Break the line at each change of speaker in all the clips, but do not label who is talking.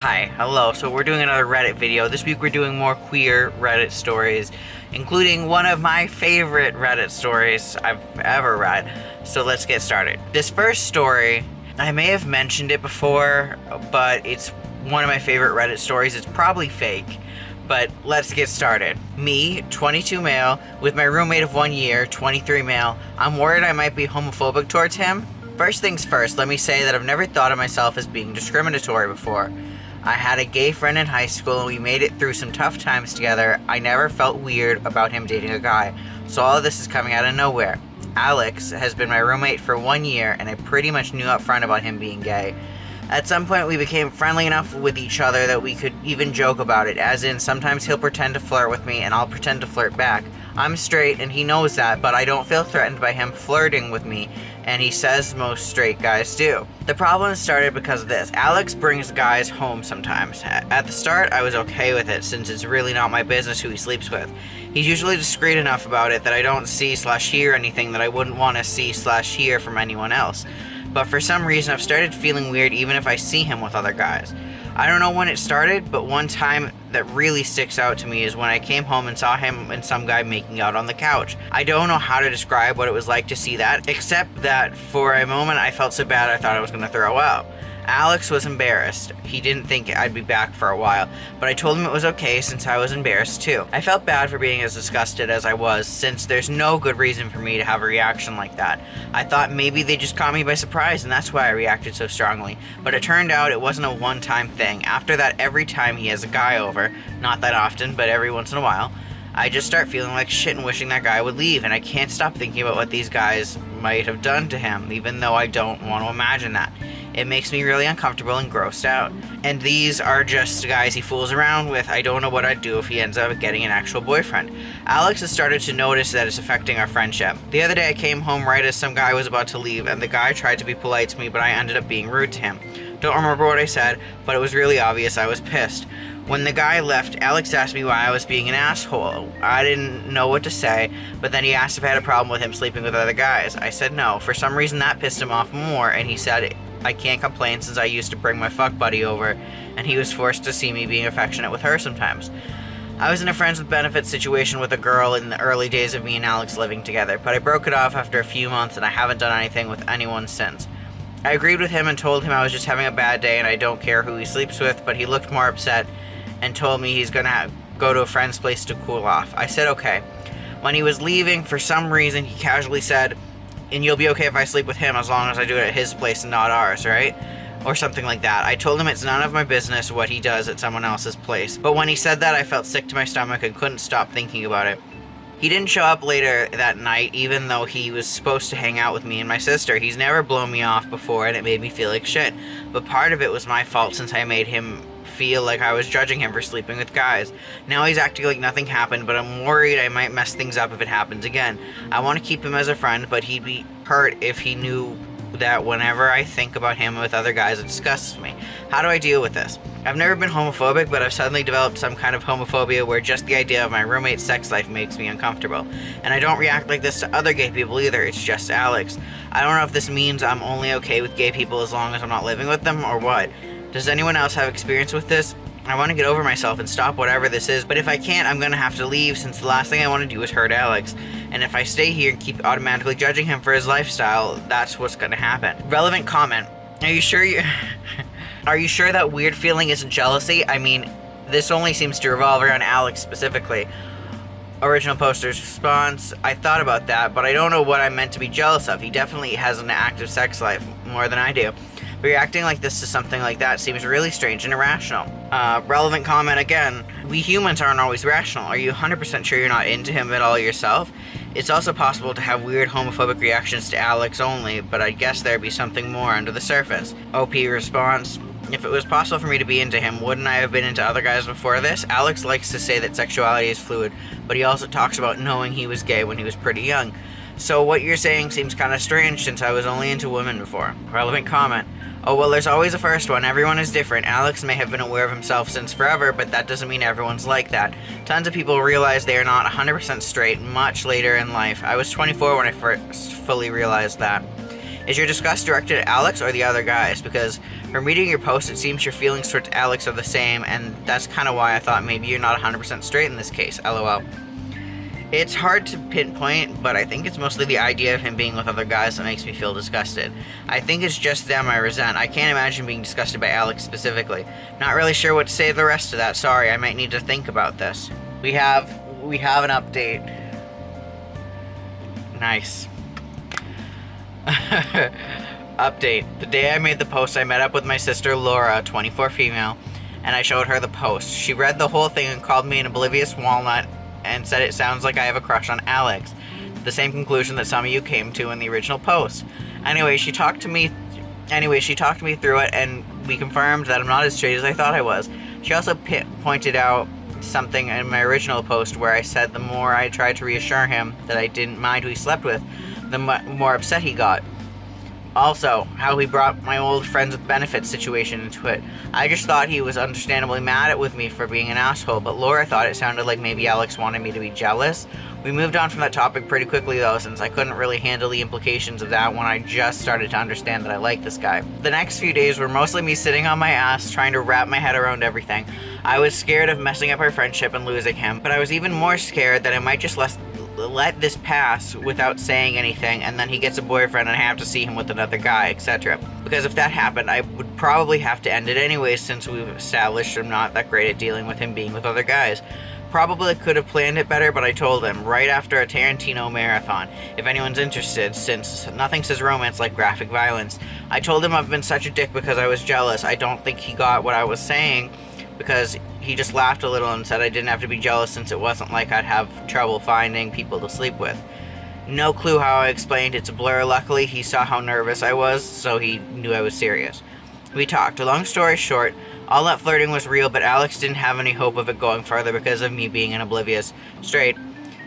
Hi, hello. So we're doing another Reddit video. This week we're doing more queer Reddit stories, including one of my favorite Reddit stories I've ever read. So let's get started. This first story, I may have mentioned it before, but it's one of my favorite Reddit stories. It's probably fake, but let's get started. Me, 22 male, with my roommate of 1 year, 23 male. I'm worried I might be homophobic towards him. First things first, let me say that I've never thought of myself as being discriminatory before. I had a gay friend in high school and we made it through some tough times together. I never felt weird about him dating a guy, so all of this is coming out of nowhere. Alex has been my roommate for 1 year and I pretty much knew up front about him being gay. At some point we became friendly enough with each other that we could even joke about it, as in sometimes he'll pretend to flirt with me and I'll pretend to flirt back. I'm straight and he knows that, but I don't feel threatened by him flirting with me, and he says most straight guys do. The problem started because of this. Alex brings guys home sometimes. At the start, I was okay with it, since it's really not my business who he sleeps with. He's usually discreet enough about it that I don't see/hear anything that I wouldn't want to see/hear from anyone else. But for some reason, I've started feeling weird even if I see him with other guys. I don't know when it started, but one time that really sticks out to me is when I came home and saw him and some guy making out on the couch. I don't know how to describe what it was like to see that, except that for a moment I felt so bad I thought I was going to throw up. Alex was embarrassed. He didn't think I'd be back for a while, but I told him it was okay since I was embarrassed too. I felt bad for being as disgusted as I was, since there's no good reason for me to have a reaction like that. I thought maybe they just caught me by surprise and that's why I reacted so strongly, but it turned out it wasn't a one-time thing. After that, every time he has a guy over, not that often, but every once in a while, I just start feeling like shit and wishing that guy would leave, and I can't stop thinking about what these guys might have done to him, even though I don't want to imagine that. It makes me really uncomfortable and grossed out. And these are just guys he fools around with. I don't know what I'd do if he ends up getting an actual boyfriend. Alex has started to notice that it's affecting our friendship. The other day I came home right as some guy was about to leave, and the guy tried to be polite to me, but I ended up being rude to him. Don't remember what I said, but it was really obvious I was pissed. When the guy left, Alex asked me why I was being an asshole. I didn't know what to say, but then he asked if I had a problem with him sleeping with other guys. I said no. For some reason that pissed him off more, and he said I can't complain since I used to bring my fuck buddy over, and he was forced to see me being affectionate with her sometimes. I was in a friends with benefits situation with a girl in the early days of me and Alex living together, but I broke it off after a few months and I haven't done anything with anyone since. I agreed with him and told him I was just having a bad day and I don't care who he sleeps with, but he looked more upset and told me he's gonna go to a friend's place to cool off. I said okay. When he was leaving, for some reason, he casually said, "And you'll be okay if I sleep with him as long as I do it at his place and not ours, right?" Or something like that. I told him it's none of my business what he does at someone else's place. But when he said that, I felt sick to my stomach and couldn't stop thinking about it. He didn't show up later that night, even though he was supposed to hang out with me and my sister. He's never blown me off before, and it made me feel like shit. But part of it was my fault since I made him feel like I was judging him for sleeping with guys. Now he's acting like nothing happened, but I'm worried I might mess things up if it happens again. I want to keep him as a friend, but he'd be hurt if he knew that whenever I think about him with other guys, it disgusts me. How do I deal with this? I've never been homophobic, but I've suddenly developed some kind of homophobia where just the idea of my roommate's sex life makes me uncomfortable. And I don't react like this to other gay people either, it's just Alex. I don't know if this means I'm only okay with gay people as long as I'm not living with them, or what. Does anyone else have experience with this? I want to get over myself and stop whatever this is, but if I can't, I'm going to have to leave since the last thing I want to do is hurt Alex. And if I stay here and keep automatically judging him for his lifestyle, that's what's going to happen. Relevant comment. Are you sure Are you sure that weird feeling isn't jealousy? I mean, this only seems to revolve around Alex specifically. Original poster's response, I thought about that, but I don't know what I'm meant to be jealous of. He definitely has an active sex life, more than I do. But reacting like this to something like that seems really strange and irrational. Relevant comment again. We humans aren't always rational. Are you 100% sure you're not into him at all yourself? It's also possible to have weird homophobic reactions to Alex only, but I guess there'd be something more under the surface. OP response. If it was possible for me to be into him, wouldn't I have been into other guys before this? Alex likes to say that sexuality is fluid, but he also talks about knowing he was gay when he was pretty young. So what you're saying seems kind of strange since I was only into women before. Relevant comment. Oh, well, there's always a first one. Everyone is different. Alex may have been aware of himself since forever, but that doesn't mean everyone's like that. Tons of people realize they are not 100% straight much later in life. I was 24 when I first fully realized that. Is your disgust directed at Alex or the other guys? Because from reading your post, it seems your feelings towards Alex are the same, and that's kind of why I thought maybe you're not 100% straight in this case, lol. It's hard to pinpoint, but I think it's mostly the idea of him being with other guys that makes me feel disgusted. I think it's just them I resent. I can't imagine being disgusted by Alex specifically. Not really sure what to say to the rest of that. Sorry, I might need to think about this. We have an update. Nice. Update. The day I made the post, I met up with my sister Laura, 24 female, and I showed her the post. She read the whole thing and called me an oblivious walnut and said it sounds like I have a crush on Alex. The same conclusion that some of you came to in the original post. Anyway, she talked to me through it, and we confirmed that I'm not as straight as I thought I was. She also pointed out something in my original post where I said the more I tried to reassure him that I didn't mind who he slept with, the more upset he got. Also, how he brought my old friends with benefits situation into it. I just thought he was understandably mad with me for being an asshole, but Laura thought it sounded like maybe Alex wanted me to be jealous. We moved on from that topic pretty quickly though, since I couldn't really handle the implications of that when I just started to understand that I like this guy. The next few days were mostly me sitting on my ass trying to wrap my head around everything. I was scared of messing up our friendship and losing him, but I was even more scared that I might just let this pass without saying anything, and then he gets a boyfriend and I have to see him with another guy, etc. Because if that happened, I would probably have to end it anyways, since we've established I'm not that great at dealing with him being with other guys. Probably could have planned it better, but I told him right after a Tarantino marathon, if anyone's interested, since nothing says romance like graphic violence. I told him I've been such a dick because I was jealous. I don't think he got what I was saying, because he just laughed a little and said I didn't have to be jealous since it wasn't like I'd have trouble finding people to sleep with. No clue how I explained, it's a blur. Luckily, he saw how nervous I was, so he knew I was serious. We talked. A long story short, all that flirting was real, but Alex didn't have any hope of it going further because of me being an oblivious, straight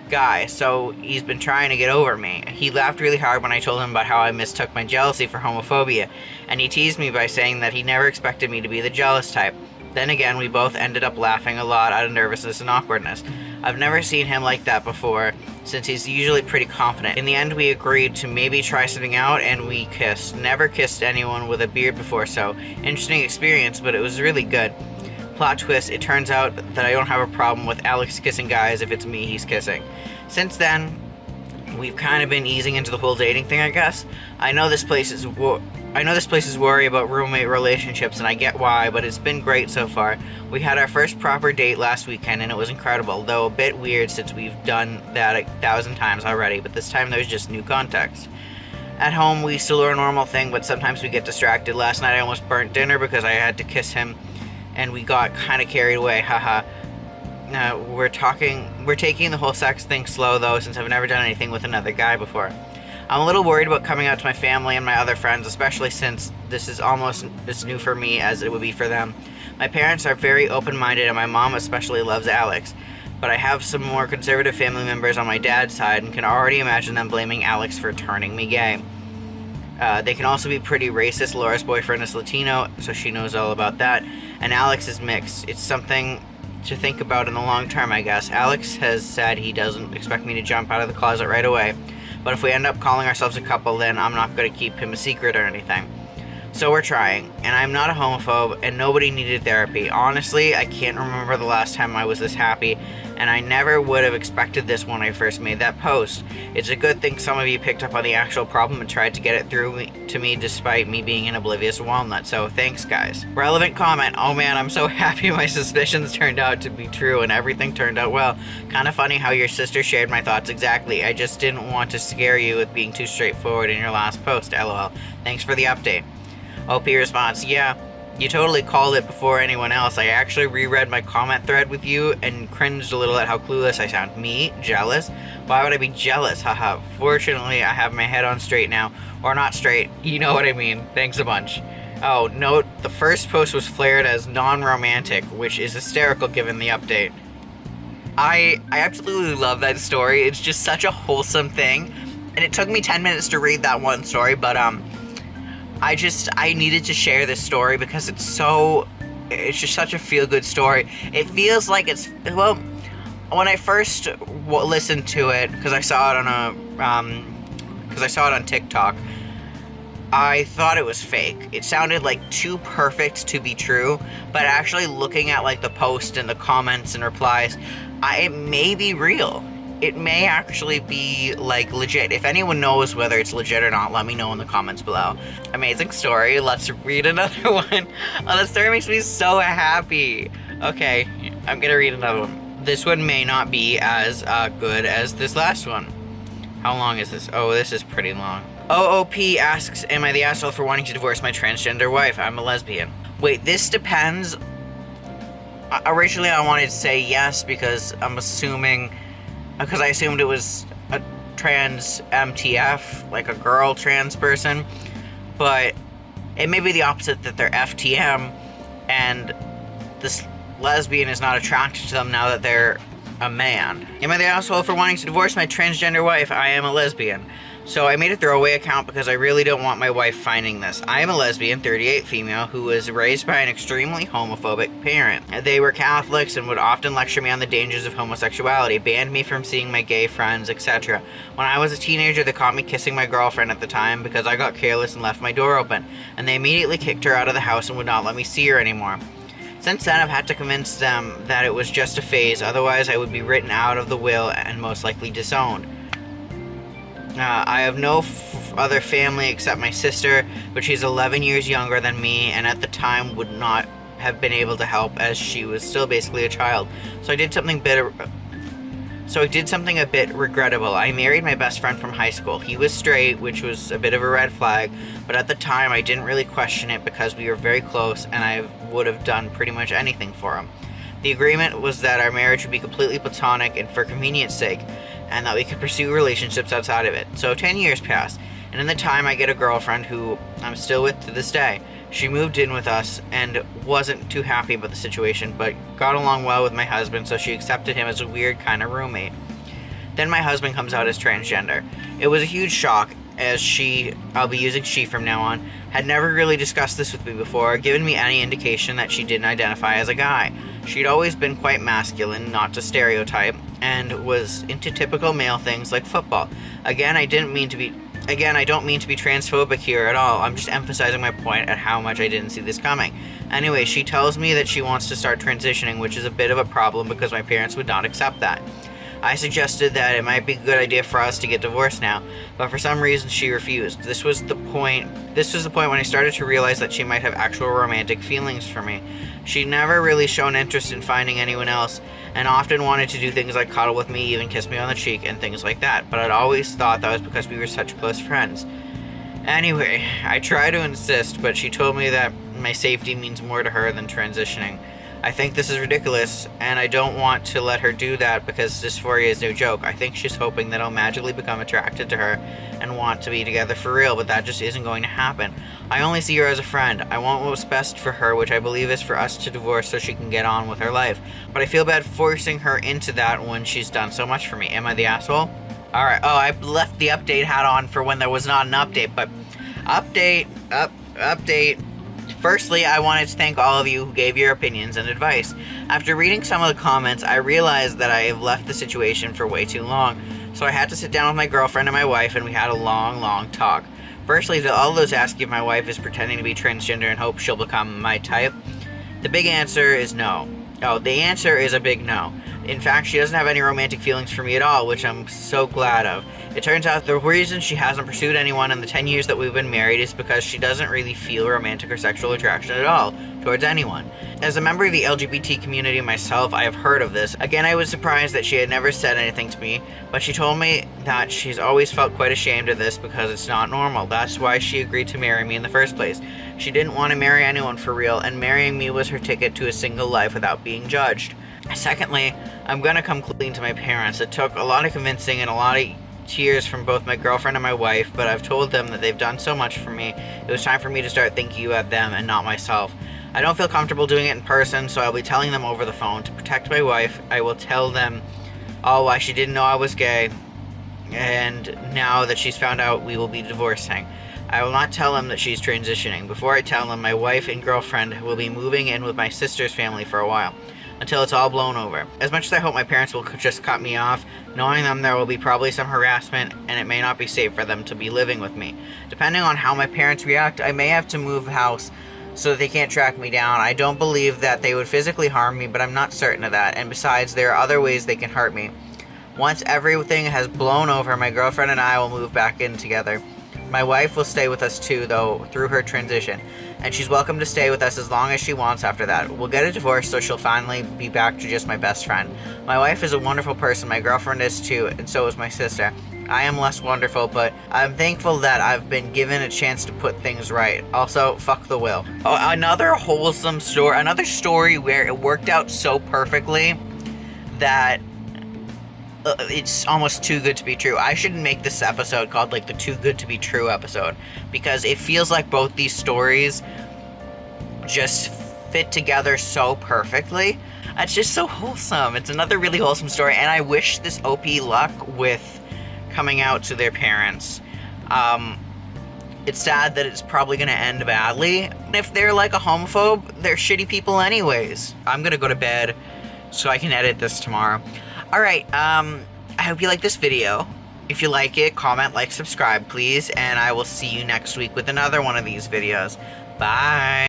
guy, so he's been trying to get over me. He laughed really hard when I told him about how I mistook my jealousy for homophobia, and he teased me by saying that he never expected me to be the jealous type. Then again, we both ended up laughing a lot out of nervousness and awkwardness. I've never seen him like that before, since he's usually pretty confident. In the end, we agreed to maybe try something out, and we kissed. Never kissed anyone with a beard before, so interesting experience, but it was really good. Plot twist, it turns out that I don't have a problem with Alex kissing guys if it's me he's kissing. Since then, we've kind of been easing into the whole dating thing, I guess. I know this place is worry about roommate relationships, and I get why, but it's been great so far. We had our first proper date last weekend, and it was incredible, though a bit weird since we've done that 1,000 times already, but this time there's just new context. At home, we still do our normal thing, but sometimes we get distracted. Last night I almost burnt dinner because I had to kiss him, and we got kind of carried away, haha. We're taking the whole sex thing slow, though, since I've never done anything with another guy before. I'm a little worried about coming out to my family and my other friends, especially since this is almost as new for me as it would be for them. My parents are very open-minded, and my mom especially loves Alex, but I have some more conservative family members on my dad's side and can already imagine them blaming Alex for turning me gay. They can also be pretty racist. Laura's boyfriend is Latino, so she knows all about that, and Alex is mixed. It's something to think about in the long term, I guess. Alex has said he doesn't expect me to jump out of the closet right away, but if we end up calling ourselves a couple, then I'm not going to keep him a secret or anything. So we're trying, and I'm not a homophobe, and nobody needed therapy. Honestly, I can't remember the last time I was this happy, and I never would have expected this when I first made that post. It's a good thing some of you picked up on the actual problem and tried to get it through to me despite me being an oblivious walnut, so thanks guys. Relevant comment, oh man, I'm so happy my suspicions turned out to be true and everything turned out well. Kinda funny how your sister shared my thoughts exactly. I just didn't want to scare you with being too straightforward in your last post, lol. Thanks for the update. OP response, yeah, you totally called it before anyone else. I actually reread my comment thread with you and cringed a little at how clueless I sound. Me? Jealous? Why would I be jealous? Haha. Fortunately, I have my head on straight now. Or not straight. You know what I mean. Thanks a bunch. Oh, note, the first post was flared as non-romantic, which is hysterical given the update. I absolutely love that story. It's just such a wholesome thing. And it took me 10 minutes to read that one story, but I needed to share this story because it's just such a feel-good story. It feels like well, when I first listened to it, because I saw it on TikTok, I thought it was fake. It sounded like too perfect to be true, but actually looking at like the post and the comments and replies, it may be real. It may actually be like legit. If anyone knows whether it's legit or not, let me know in the comments below. Amazing story. Let's read another one. Oh, the story makes me so happy. Okay, I'm gonna read another one. This one may not be as good as this last one. How long is this? Oh, this is pretty long. OOP asks, am I the asshole for wanting to divorce my transgender wife? I'm a lesbian. Wait, this depends. Originally I wanted to say yes because I assumed it was a trans MTF, like a girl trans person, but it may be the opposite, that they're FTM and this lesbian is not attracted to them now that they're a man. Am I the asshole for wanting to divorce my transgender wife? I am a lesbian. So I made a throwaway account because I really don't want my wife finding this. I am a lesbian, 38 female, who was raised by an extremely homophobic parent. They were Catholics and would often lecture me on the dangers of homosexuality, banned me from seeing my gay friends, etc. When I was a teenager, they caught me kissing my girlfriend at the time because I got careless and left my door open, and they immediately kicked her out of the house and would not let me see her anymore. Since then, I've had to convince them that it was just a phase, otherwise I would be written out of the will and most likely disowned. I have no other family except my sister, but she's 11 years younger than me, and at the time would not have been able to help as she was still basically a child. So I did something a bit regrettable. I married my best friend from high school. He was straight, which was a bit of a red flag, but at the time I didn't really question it because we were very close and I would have done pretty much anything for him. The agreement was that our marriage would be completely platonic and for convenience sake, and that we could pursue relationships outside of it. So 10 years passed, and in the time I get a girlfriend who I'm still with to this day. She moved in with us and wasn't too happy about the situation, but got along well with my husband, so she accepted him as a weird kind of roommate. Then my husband comes out as transgender. It was a huge shock, as I'll be using she from now on, had never really discussed this with me before, or given me any indication that she didn't identify as a guy. She'd always been quite masculine, not to stereotype, and was into typical male things like football. Again, I don't mean to be transphobic here at all. I'm just emphasizing my point at how much I didn't see this coming. Anyway, she tells me that she wants to start transitioning, which is a bit of a problem because my parents would not accept that. I suggested that it might be a good idea for us to get divorced now, but for some reason she refused. This was the point when I started to realize that she might have actual romantic feelings for me. She'd never really shown interest in finding anyone else, and often wanted to do things like cuddle with me, even kiss me on the cheek, and things like that, but I'd always thought that was because we were such close friends. Anyway, I tried to insist, but she told me that my safety means more to her than transitioning. I think this is ridiculous, and I don't want to let her do that because dysphoria is no joke. I think she's hoping that I'll magically become attracted to her and want to be together for real, but that just isn't going to happen. I only see her as a friend. I want what's best for her, which I believe is for us to divorce so she can get on with her life. But I feel bad forcing her into that when she's done so much for me. Am I the asshole? Alright, I left the update hat on for when there was not an update, but update. Firstly, I wanted to thank all of you who gave your opinions and advice. After reading some of the comments, I realized that I have left the situation for way too long, so I had to sit down with my girlfriend and my wife, and we had a long talk. Firstly, to all those asking if my wife is pretending to be transgender and hope she'll become my type, the big answer is no. Oh, the answer is a big no. In fact, she doesn't have any romantic feelings for me at all, which I'm so glad of. It turns out the reason she hasn't pursued anyone in the 10 years that we've been married is because she doesn't really feel romantic or sexual attraction at all towards anyone. As a member of the LGBT community myself, I have heard of this. Again, I was surprised that she had never said anything to me, but she told me that she's always felt quite ashamed of this because it's not normal. That's why she agreed to marry me in the first place. She didn't want to marry anyone for real, and marrying me was her ticket to a single life without being judged. Secondly, I'm gonna come clean to my parents. It took a lot of convincing and a lot of tears from both my girlfriend and my wife, but I've told them that they've done so much for me, it was time for me to start thinking about them and not myself. I don't feel comfortable doing it in person, so I'll be telling them over the phone. To protect my wife, I will tell them all why she didn't know I was gay, and now that she's found out, we will be divorcing. I will not tell them that she's transitioning. Before I tell them, my wife and girlfriend will be moving in with my sister's family for a while. until it's all blown over. As much as I hope my parents will just cut me off, knowing them there will be probably some harassment and it may not be safe for them to be living with me. Depending on how my parents react, I may have to move house so that they can't track me down. I don't believe that they would physically harm me, but I'm not certain of that, and besides, there are other ways they can hurt me. Once everything has blown over, my girlfriend and I will move back in together. My wife will stay with us too, though, through her transition, and she's welcome to stay with us as long as she wants after that. We'll get a divorce so she'll finally be back to just my best friend. My wife is a wonderful person, my girlfriend is too, and so is my sister. I am less wonderful, but I'm thankful that I've been given a chance to put things right. Also, fuck the will. Oh, another wholesome story, another story where it worked out so perfectly that it's almost too good to be true. I should make this episode called like the too good to be true episode, because it feels like both these stories just fit together so perfectly. It's just so wholesome. It's another really wholesome story, and I wish this OP luck with coming out to their parents. It's sad that it's probably gonna end badly. If they're like a homophobe, they're shitty people anyways. I'm gonna go to bed so I can edit this tomorrow. Alright, I hope you like this video. If you like it, comment, like, subscribe, please, and I will see you next week with another one of these videos. Bye!